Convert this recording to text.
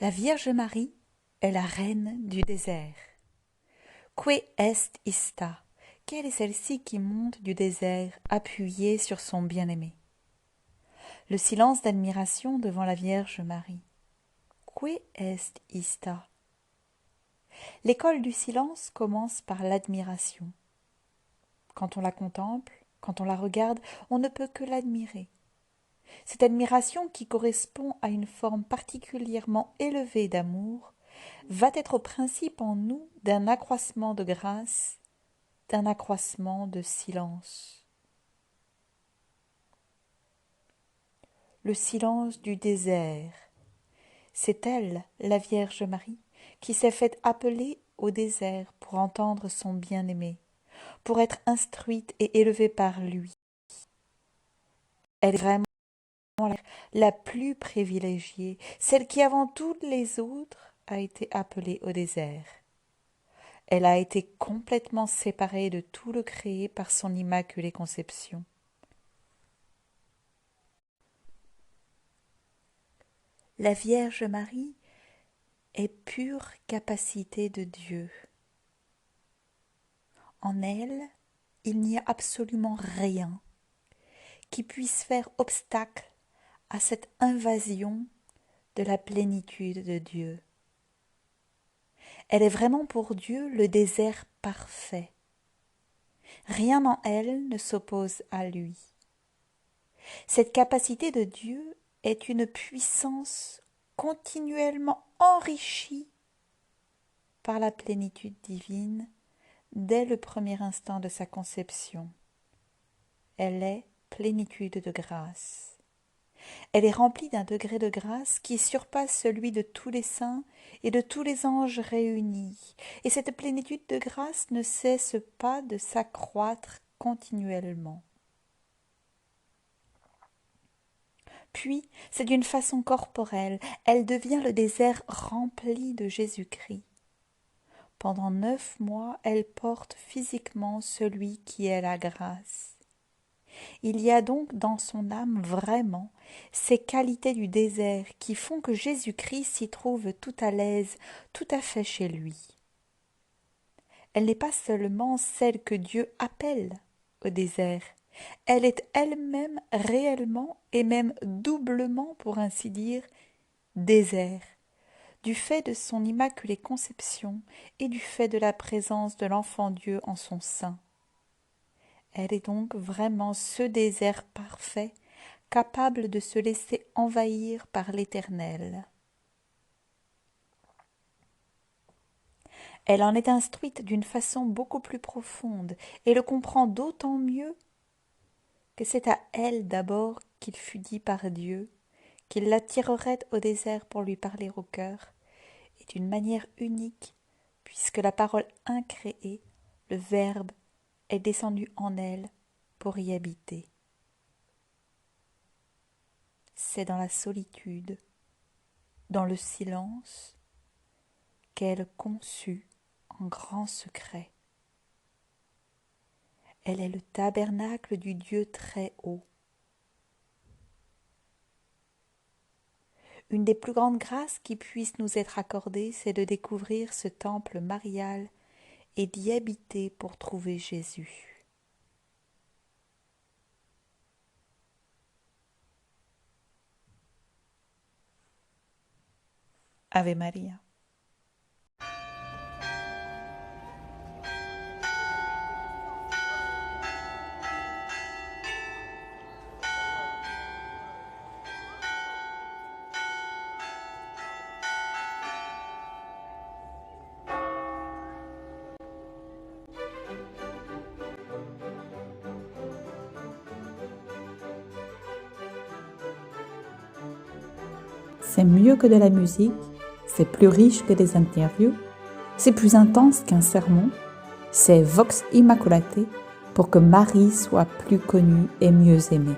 La Vierge Marie est la reine du désert. Que est ista? Quelle est celle-ci qui monte du désert, appuyée sur son bien-aimé? Le silence d'admiration devant la Vierge Marie. Que est ista? L'école du silence commence par l'admiration. Quand on la contemple, quand on la regarde, on ne peut que l'admirer. Cette admiration qui correspond à une forme particulièrement élevée d'amour va être au principe en nous d'un accroissement de grâce, d'un accroissement de silence. Le silence du désert, c'est elle, la Vierge Marie, qui s'est faite appeler au désert pour entendre son bien-aimé, pour être instruite et élevée par lui. Elle est vraiment la plus privilégiée, celle qui avant toutes les autres a été appelée au désert. Elle a été complètement séparée de tout le créé par son immaculée conception. La Vierge Marie est pure capacité de Dieu. En elle, il n'y a absolument rien qui puisse faire obstacle à cette invasion de la plénitude de Dieu. Elle est vraiment pour Dieu le désert parfait. Rien en elle ne s'oppose à lui. Cette capacité de Dieu est une puissance continuellement enrichie par la plénitude divine dès le premier instant de sa conception. Elle est plénitude de grâce. Elle est remplie d'un degré de grâce qui surpasse celui de tous les saints et de tous les anges réunis. Et cette plénitude de grâce ne cesse pas de s'accroître continuellement. Puis, c'est d'une façon corporelle, elle devient le désert rempli de Jésus-Christ. Pendant 9 mois, elle porte physiquement celui qui est la grâce. Il y a donc dans son âme vraiment ces qualités du désert qui font que Jésus-Christ s'y trouve tout à l'aise, tout à fait chez lui. Elle n'est pas seulement celle que Dieu appelle au désert, elle est elle-même réellement et même doublement, pour ainsi dire, désert, du fait de son immaculée conception et du fait de la présence de l'enfant Dieu en son sein. Elle est donc vraiment ce désert parfait, capable de se laisser envahir par l'Éternel. Elle en est instruite d'une façon beaucoup plus profonde et le comprend d'autant mieux que c'est à elle d'abord qu'il fut dit par Dieu qu'il l'attirerait au désert pour lui parler au cœur, et d'une manière unique, puisque la parole incréée, le Verbe, est descendu en elle pour y habiter. C'est dans la solitude, dans le silence, qu'elle conçut en grand secret. Elle est le tabernacle du Dieu très haut. Une des plus grandes grâces qui puissent nous être accordées, c'est de découvrir ce temple marial et d'y habiter pour trouver Jésus. Ave Maria. C'est mieux que de la musique, c'est plus riche que des interviews, c'est plus intense qu'un sermon, c'est Vox Immaculate pour que Marie soit plus connue et mieux aimée.